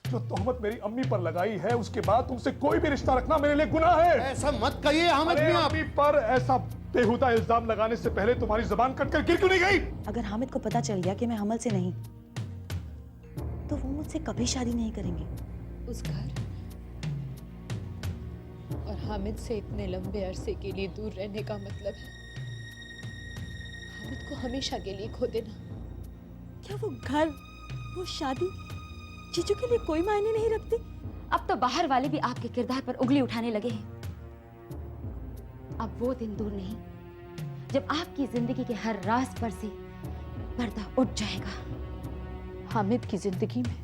जो तोहमत मेरी अम्मी पर लगाई है, उसके बाद तुमसे कोई भी रिश्ता रखना मेरे लिए गुनाह है। ऐसा मत कहिए हामिद मियां। अम्मी पर ऐसा बेहुदा इल्जाम लगाने से पहले तुम्हारी जुबान कटकर गिर क्यों नहीं गई? अगर हामिद को पता चल गया कि मैं हमल से नहीं, तो वो मुझसे कभी शादी नहीं करेंगे। उस घर और हामिद से इतने लंबे अरसे के लिए दूर रहने का मतलब है हामिद को हमेशा के लिए खो देना। क्या वो घर, वो शादी जीजू के लिए कोई मायने नहीं रखती? अब तो बाहर वाले भी आपके किरदार पर उंगली उठाने लगे हैं। अब वो दिन दूर नहीं जब आपकी जिंदगी के हर राज पर से पर्दा उठ जाएगा। हामिद की जिंदगी में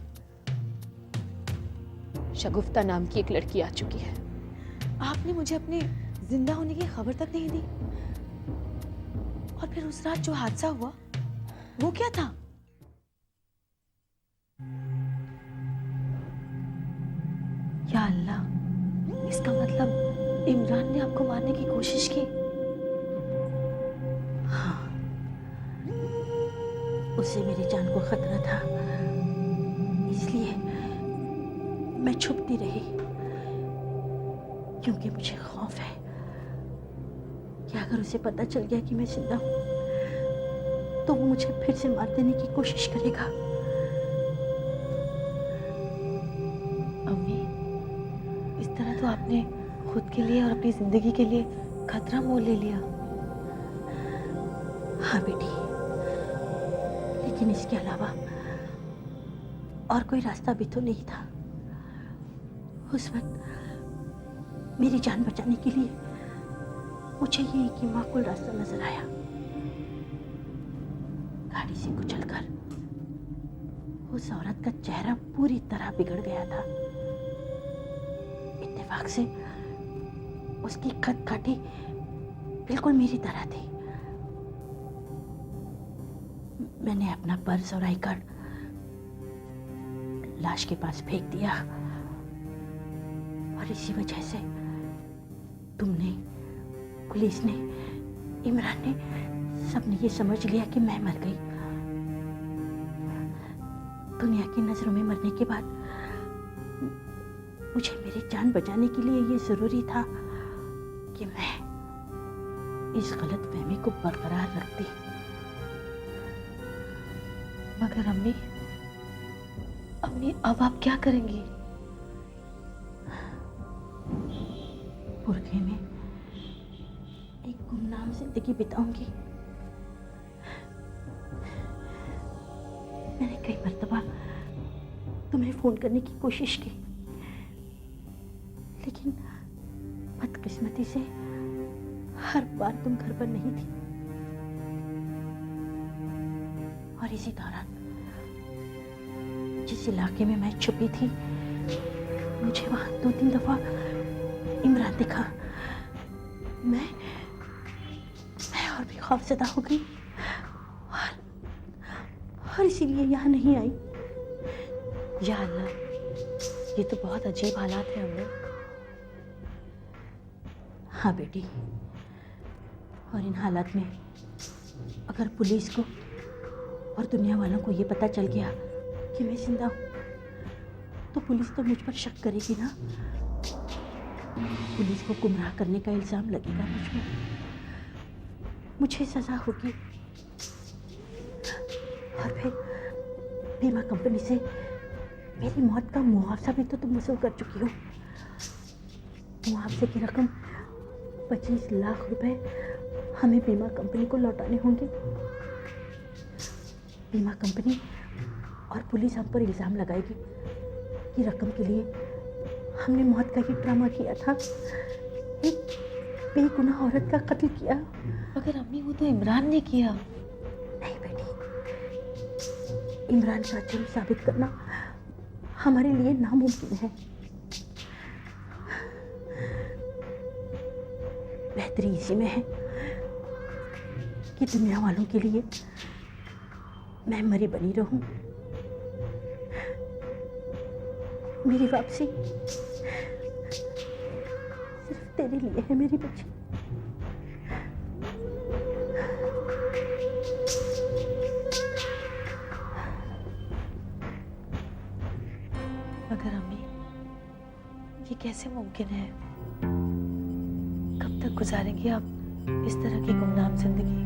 शगुफ्ता नाम की एक लड़की आ चुकी है। आपने मुझे अपने जिंदा होने की खबर तक नहीं दी। और फिर उस रात जो हादसा हुआ, वो क्या था? या अल्लाह, इसका मतलब इमरान ने आपको मारने की कोशिश की। हाँ, उसे मेरी जान को खतरा था, इसलिए मैं छुपती रही, क्योंकि मुझे खौफ है कि अगर उसे पता चल गया कि मैं जिंदा हूं, तो वो मुझे फिर से मार देने की कोशिश करेगा। अम्मी, इस तरह तो आपने खुद के लिए और अपनी जिंदगी के लिए खतरा मोल ले लिया। हाँ बेटी, लेकिन इसके अलावा और कोई रास्ता भी तो नहीं था। उस वक्त मेरी जान बचाने के लिए मुझे ये एक ही माकूल रास्ता नजर आया। गाड़ी से कुचलकर उस औरत का चेहरा पूरी तरह बिगड़ गया था। इत्तेफाक से उसकी कद-काठी बिल्कुल मेरी तरह थी। मैंने अपना पर्स और आई कार्ड लाश के पास फेंक दिया, और इसी वजह से तुमने, पुलिस ने, इमरान ने, सबने ये समझ लिया कि मैं मर गई। दुनिया की नजरों में मरने के बाद मुझे मेरी जान बचाने के लिए ये जरूरी था कि मैं इस गलतफहमी को बरकरार रखती। मगर अम्मी, अब आप क्या करेंगी? बुरखे में एक गुमनाम जिंदगी बिताऊंगी। मैंने कई मर्तबा तुम्हें फोन करने की कोशिश की, लेकिन बदकिस्मती से हर बार तुम घर पर नहीं थी। और इसी दौरान जिस इलाके में मैं छुपी थी, मुझे वहां 2-3 दफा इमरान दिखा। मैं और भी खौफजदा हो गई, और इसीलिए यहाँ नहीं आई। या अल्लाह, ये तो बहुत अजीब हालात है अम्मी। हाँ बेटी, और इन हालात में अगर पुलिस को और दुनिया वालों को ये पता चल गया कि मैं जिंदा हूँ, तो पुलिस तो मुझ पर शक करेगी ना। पुलिस को गुमराह करने का इल्जाम लगेगा मुझ पर, मुझे सजा होगी। और फिर बीमा कंपनी से मेरी मौत का मुआवजा भी तो तुम वसूल कर चुकी हो। मुआवजे की रकम 25 लाख रुपए हमें बीमा कंपनी को लौटाने होंगे। बीमा कंपनी और पुलिस हम पर इल्जाम लगाएगी कि रकम के लिए हमने मौत का ही ड्रामा किया था, एक बेगुनाह औरत का कत्ल किया। मगर अम्मी, वो तो इमरान ने किया। नहीं बेटी, इमरान का जुर्म साबित करना हमारे लिए नामुमकिन है। बेहतरी इसी में है कि दुनिया वालों के लिए मैं मरी बनी रहूं। मेरी वापसी सिर्फ तेरे लिए है मेरी बच्ची। मगर अम्मी, ये कैसे मुमकिन है? कब तक गुजारेंगी आप इस तरह की गुमनाम जिंदगी?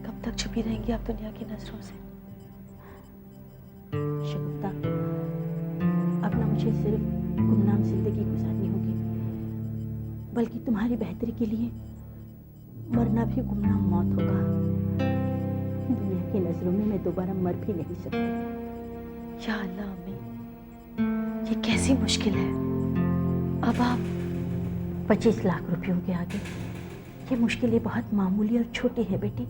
कब तक छुपी रहेंगी आप दुनिया की नजरों से? शगुफ्ता, अब ना मुझे सिर्फ गुमनाम जिंदगी गुजारनी होगी, बल्कि तुम्हारी बेहतरी के लिए मरना भी गुमनाम मौत होगा। दुनिया की नजरों में मैं दोबारा मर भी नहीं सकती। या अल्लाह अम्मी, ये कैसी मुश्किल है? अब आप 25 लाख रुपयों के आगे ये मुश्किलें बहुत मामूली और छोटी हैं बेटी।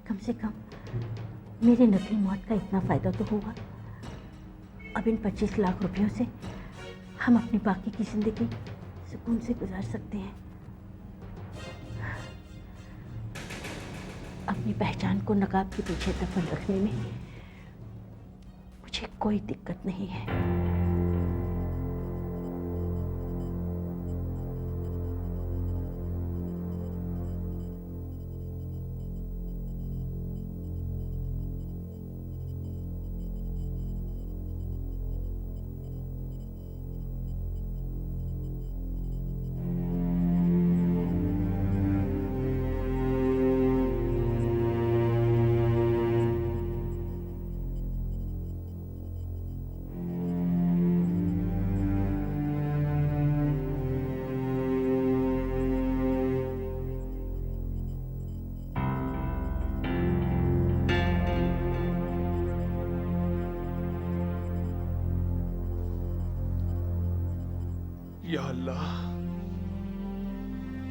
कम से कम मेरे नकली मौत का इतना फायदा तो हुआ। अब इन 25 लाख रुपयों से हम अपनी बाकी की जिंदगी सुकून से गुजार सकते हैं। अपनी पहचान को नकाब के पीछे दफन रखने में मुझे कोई दिक्कत नहीं है। या अल्लाह,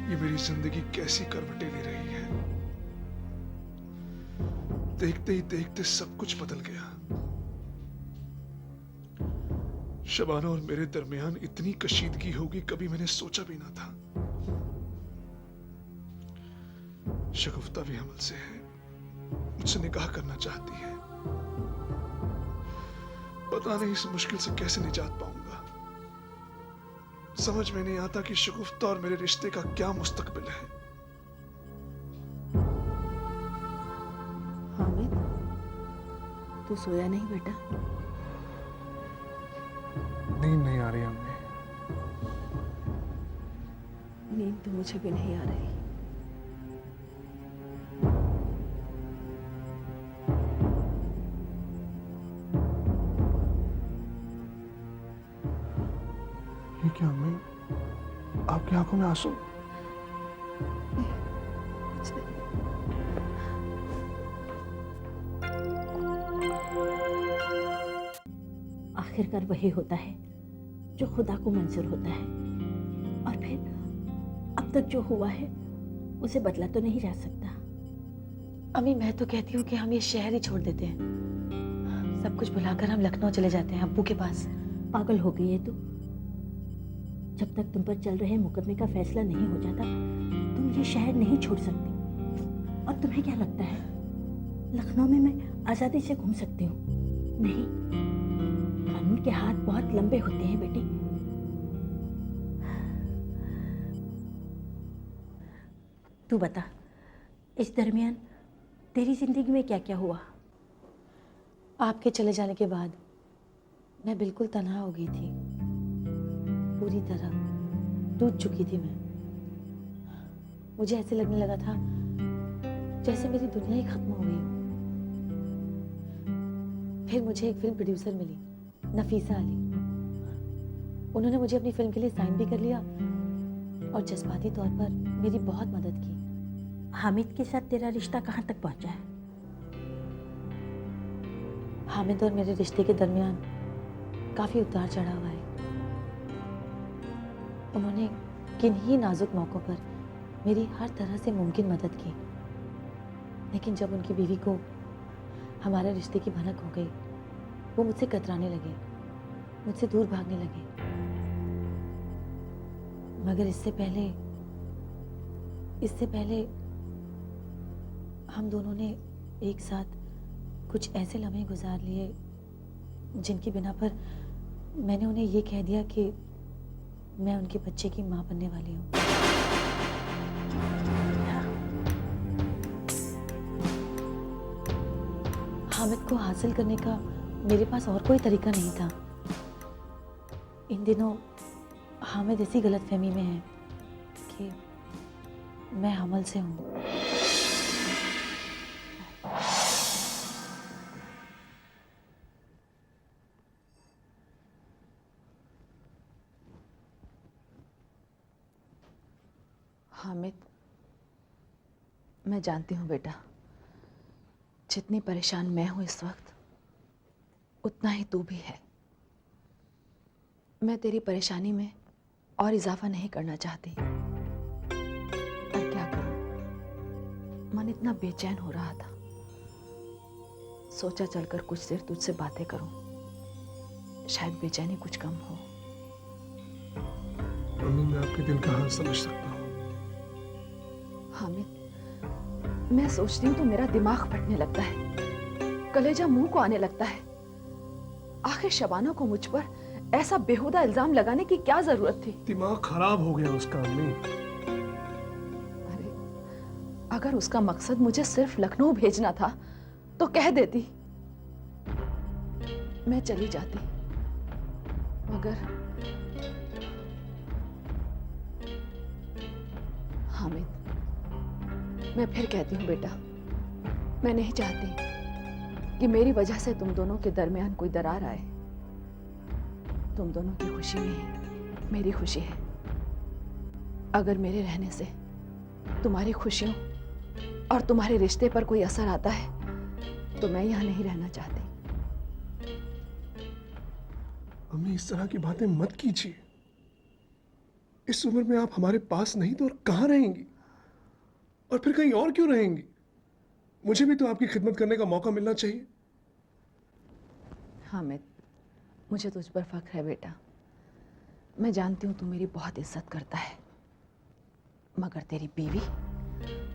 ये मेरी जिंदगी कैसी करवटें ले रही है। देखते ही देखते सब कुछ बदल गया। शबाना और मेरे दरमियान इतनी कशीदगी होगी कभी मैंने सोचा भी ना था। शगुफ्ता भी हमल से है, मुझसे निकाह करना चाहती है। पता नहीं इस मुश्किल से कैसे निजात पाऊंगा। समझ में नहीं आता कि शगुफ्ता और मेरे रिश्ते का क्या मुस्तकबिल है। हामिद, तू सोया नहीं बेटा? नींद नहीं आ रही अम्मी। नींद तो मुझे भी नहीं आ रही। ये क्या अम्मी, आपकी आंखों में आंसू? आखिरकार वही होता है जो खुदा को मंजूर होता है, और फिर अब तक जो हुआ है उसे बदला तो नहीं जा सकता। अम्मी, मैं तो कहती हूँ कि हम ये शहर ही छोड़ देते हैं। सब कुछ भुलाकर हम लखनऊ चले जाते हैं अब्बू के पास। पागल हो गई है तू। जब तक तुम पर चल रहे मुकदमे का फैसला नहीं हो जाता तुम ये शहर नहीं छोड़ सकती। और तुम्हें क्या लगता है लखनऊ में मैं आज़ादी से घूम सकती हूँ? नहीं, कानून के हाथ बहुत लंबे होते हैं बेटी। तू बता, इस दरमियान तेरी जिंदगी में क्या क्या हुआ? आपके चले जाने के बाद मैं बिल्कुल तन्हा हो गई थी। पूरी तरह टूट चुकी थी मैं। मुझे ऐसे लगने लगा था जैसे मेरी दुनिया ही खत्म हो गई। फिर मुझे एक फिल्म प्रोड्यूसर मिली, नफीसा अली। उन्होंने मुझे अपनी फिल्म के लिए साइन भी कर लिया और जज्बाती तौर पर मेरी बहुत मदद की। हामिद के साथ तेरा रिश्ता कहाँ तक पहुँचा है? हामिद और मेरे रिश्ते के दरमियान काफ़ी उतार चढ़ाव आए। उन्होंने किन्हीं नाजुक मौक़ों पर मेरी हर तरह से मुमकिन मदद की, लेकिन जब उनकी बीवी को हमारे रिश्ते की भनक हो गई, वो मुझसे कतराने लगे, मुझसे दूर भागने लगे। मगर इससे पहले हम दोनों ने एक साथ कुछ ऐसे लम्हे गुजार लिए जिनकी बिना पर मैंने उन्हें ये कह दिया कि मैं उनके बच्चे की माँ बनने वाली हूँ। हामिद को हासिल करने का मेरे पास और कोई तरीका नहीं था। इन दिनों हामिद इसी गलतफहमी में है कि मैं हमल से हूँ। हामिद, मैं जानती हूँ बेटा, जितनी परेशान मैं हूँ इस वक्त उतना ही तू भी है। मैं तेरी परेशानी में और इजाफा नहीं करना चाहती, पर क्या करूं, मन इतना बेचैन हो रहा था, सोचा चलकर कुछ देर तुझसे बातें करूं, शायद बेचैनी कुछ कम हो। मम्मी, मैं आपके दिल का हाल समझ सकता हूँ। हामिद, मैं सोचती हूँ तो मेरा दिमाग फटने लगता है, कलेजा मुंह को आने लगता है। आखिर शबाना को मुझ पर ऐसा बेहुदा इल्जाम लगाने की क्या जरूरत थी? दिमाग खराब हो गया उसका अम्मी। अरे, अगर उसका मकसद मुझे सिर्फ लखनऊ भेजना था तो कह देती, मैं चली जाती। मगर हामिद, मैं फिर कहती हूँ बेटा, मैं नहीं चाहती कि मेरी वजह से तुम दोनों के दरमियान कोई दरार आए। तुम दोनों की खुशी में ही मेरी खुशी है। अगर मेरे रहने से तुम्हारी खुशियों और तुम्हारे रिश्ते पर कोई असर आता है तो मैं यहां नहीं रहना चाहती। अम्मी, इस तरह की बातें मत कीजिए। इस उम्र में आप हमारे पास नहीं तो और कहाँ रहेंगी? और फिर कहीं और क्यों रहेंगी? मुझे भी तो आपकी खिदमत करने का मौका मिलना चाहिए। हामिद, मुझे तुझ पर फख्र है बेटा। मैं जानती हूँ तू मेरी बहुत इज्जत करता है, मगर तेरी बीवी,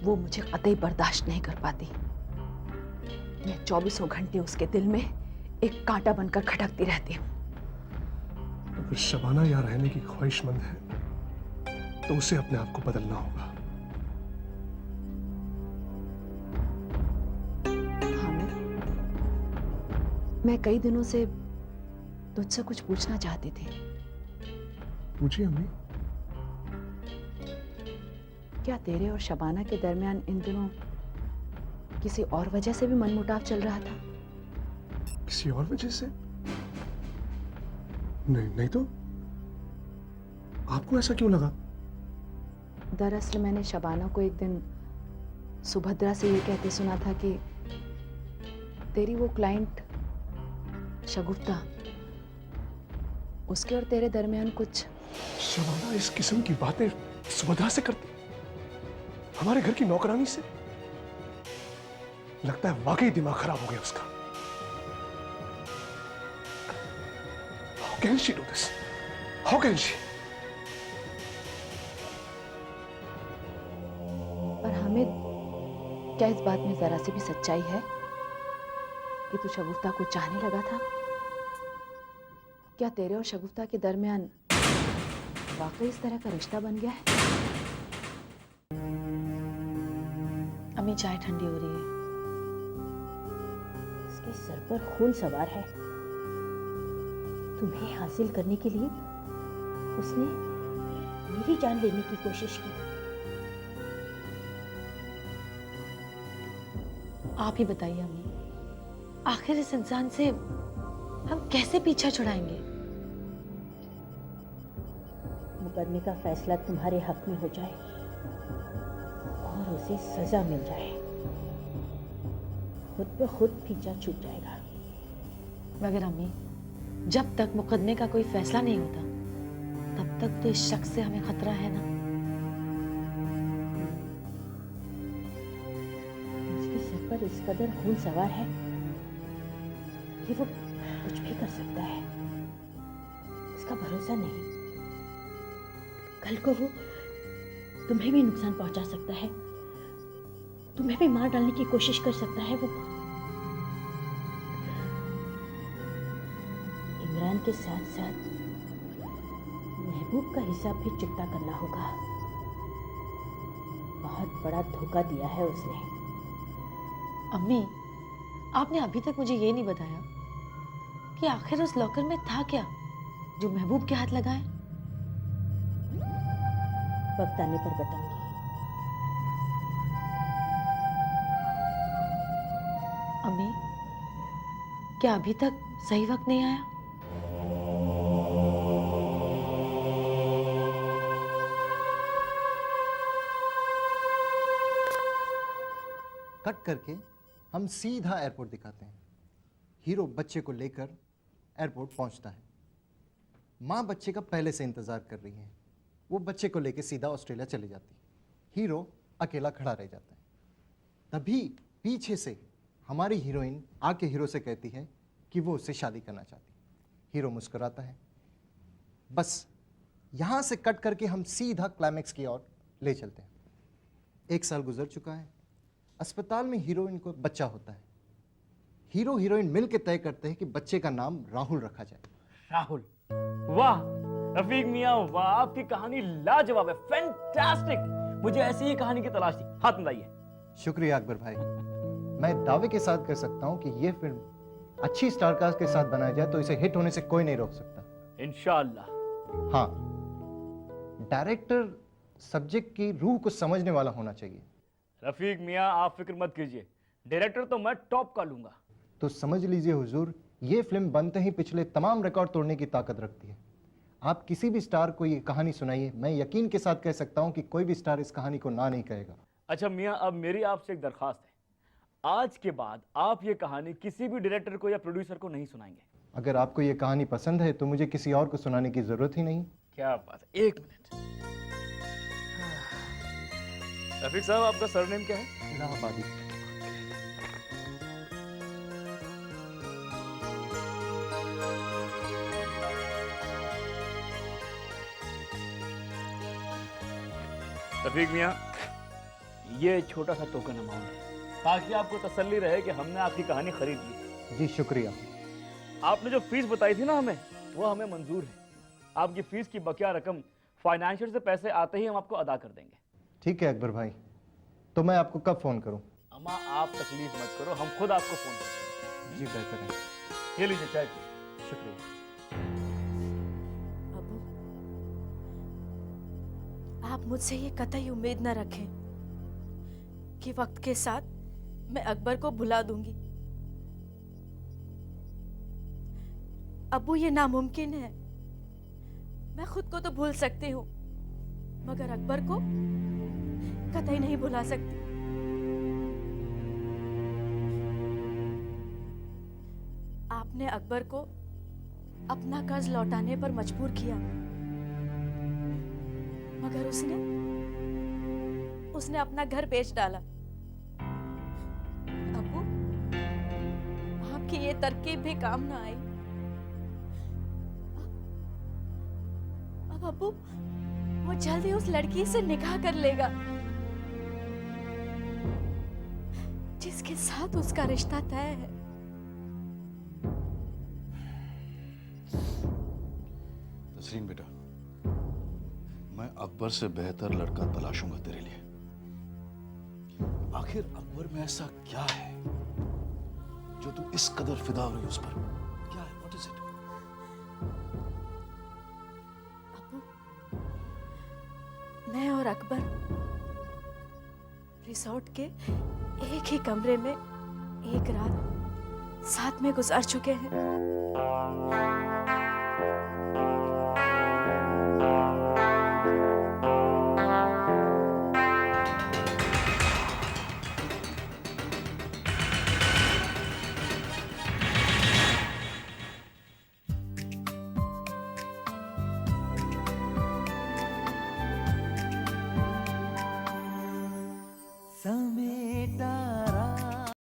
वो मुझे कतई बर्दाश्त नहीं कर पाती। मैं 24 घंटे उसके दिल में एक कांटा बनकर खटकती रहती हूँ। अगर शबाना यहाँ रहने की ख्वाहिशमंद है तो उसे अपने आप को बदलना होगा। हामिद, मैं कई दिनों से तुझसे कुछ पूछना चाहती थी। पूछिए अम्मी। क्या तेरे और शबाना के दरमियान इन दिनों किसी और वजह से भी मनमुटाव चल रहा था? किसी और वजह से? नहीं, नहीं तो। आपको ऐसा क्यों लगा? दरअसल मैंने शबाना को एक दिन सुभद्रा से ये कहते सुना था कि तेरी वो क्लाइंट शगुफ्ता, उसके और तेरे दरमियान कुछ। शबाना इस किस्म की बातें सुभद्रा से करती? हमारे घर की नौकरानी से? लगता है वाकई दिमाग खराब हो गया उसका। How can she do this? How can she? पर हामिद, क्या इस बात में जरा सी भी सच्चाई है कि तू शगुफ्ता को चाहने लगा था? क्या तेरे और शगुफ्ता के दरमियान वाकई इस तरह का रिश्ता बन गया है? अम्मी, चाय ठंडी हो रही है। उसके सर पर खून सवार है। तुम्हें हासिल करने के लिए उसने मेरी जान लेने की कोशिश की। आप ही बताइए अम्मी, आखिर इस इंसान से हम कैसे पीछा छुड़ाएंगे? मुकदमे का फैसला तुम्हारे हक में हो जाए और उसे सजा मिल जाए, खुद ब खुद पीछा छूट जाएगा। मगर अम्मी, जब तक मुकदमे का कोई फैसला नहीं होता तब तक तो इस शख्स से हमें खतरा है ना। उसके सर पर इस कदर खून सवार है कि वो कुछ भी कर सकता है। इसका भरोसा नहीं। कल को वो तुम्हें भी नुकसान पहुंचा सकता है, तुम्हें भी मार डालने की कोशिश कर सकता है। वो इमरान के साथ साथ महबूब का हिसाब भी चुकता करना होगा। बहुत बड़ा धोखा दिया है उसने। अम्मी, आपने अभी तक मुझे ये नहीं बताया कि आखिर उस लॉकर में था क्या जो महबूब के हाथ लगा है। वक्त आने पर बताऊंगी। अम्मी, क्या अभी तक सही वक्त नहीं आया? कट करके हम सीधा एयरपोर्ट दिखाते हैं। हीरो बच्चे को लेकर एयरपोर्ट पहुंचता है। माँ बच्चे का पहले से इंतजार कर रही है। वो बच्चे को लेकर सीधा ऑस्ट्रेलिया चली जाती है। हीरो अकेला खड़ा रह जाता है। तभी पीछे से हमारी हीरोइन आके हीरो से कहती है कि वो उससे शादी करना चाहती है। हीरो मुस्कुराता है। बस यहाँ से कट करके हम सीधा क्लाइमैक्स की ओर ले चलते हैं। 1 साल गुजर चुका है। अस्पताल में हीरोइन को बच्चा होता है। हीरो हीरोइन मिलकर तय करते हैं कि बच्चे का नाम राहुल रखा जाए। राहुल, वाह रफीक मियां, वाह आपकी कहानी लाजवाब है, फैंटास्टिक। मुझे ऐसी ही कहानी की तलाश थी। हाथ मिलाइए। शुक्रिया अकबर भाई। मैं दावे के साथ कर सकता हूं कि यह फिल्म अच्छी स्टारकास्ट के साथ बनाई जाए तो इसे हिट होने से कोई नहीं रोक सकता। इंशाअल्लाह। हाँ, डायरेक्टर सब्जेक्ट की रूह को समझने वाला होना चाहिए। रफीक मियां आप फिक्र मत कीजिए, डायरेक्टर तो मैं टॉप का लूंगा। तो समझ लीजिए हुजूर, ये फिल्म बनते ही पिछले तमाम रिकॉर्ड तोड़ने की ताकत रखती है। आप किसी भी स्टार को ये कहानी सुनाइए, मैं यकीन के साथ कह सकता हूं कि कोई भी स्टार इस कहानी को ना नहीं कहेगा। अच्छा मियां, अब मेरी आपसे एक दरखास्त है। आज के बाद आप ये कहानी किसी भी डायरेक्टर को या प्रोड्यूसर को नहीं सुनाएंगे। अगर आपको ये कहानी पसंद है तो मुझे किसी और को सुनाने की जरूरत ही नहीं। क्या बात है, 1 मिनट। रफीक साहब आपका सरनेम क्या है? इलाहाबादी। रफीक मियां, ये छोटा सा टोकन अमाउंट है ताकि आपको तसल्ली रहे कि हमने आपकी कहानी खरीद ली। जी शुक्रिया। आपने जो फीस बताई थी ना हमें, वो हमें मंजूर है। आपकी फीस की बकाया रकम फाइनेंशियल से पैसे आते ही हम आपको अदा कर देंगे। ठीक है अकबर भाई, तो मैं आपको कब फोन करूं? अम्मा आप तकलीफ मत करो, हम खुद आपको फोन करेंगे। जी बेहतर है। ये लीजिए चाय पिए। शुक्रिया। अबू, आप मुझसे ये कतई उम्मीद न रखें कि वक्त के साथ मैं अकबर को भुला दूंगी। अबू, ये नामुमकिन है। मैं खुद को तो भूल सकती हूँ, मगर अकबर को कतई नहीं भुला सकती। आपने अकबर को अपना कर्ज लौटाने पर मजबूर किया, मगर उसने अपना घर बेच डाला। अबू, आपकी ये तरकीब भी काम ना आई। अब अबू वो जल्दी उस लड़की से निकाह कर लेगा जिसके साथ उसका रिश्ता तय है। तस्रीन बेटा, मैं अकबर से बेहतर लड़का तलाशूंगा तेरे लिए। आखिर अकबर में ऐसा क्या है जो तू इस कदर फिदा हो रही है उस पर? क्या है? What is it? अबू, मैं और अकबर रिसोर्ट के एक ही कमरे में एक रात साथ में गुजार चुके हैं।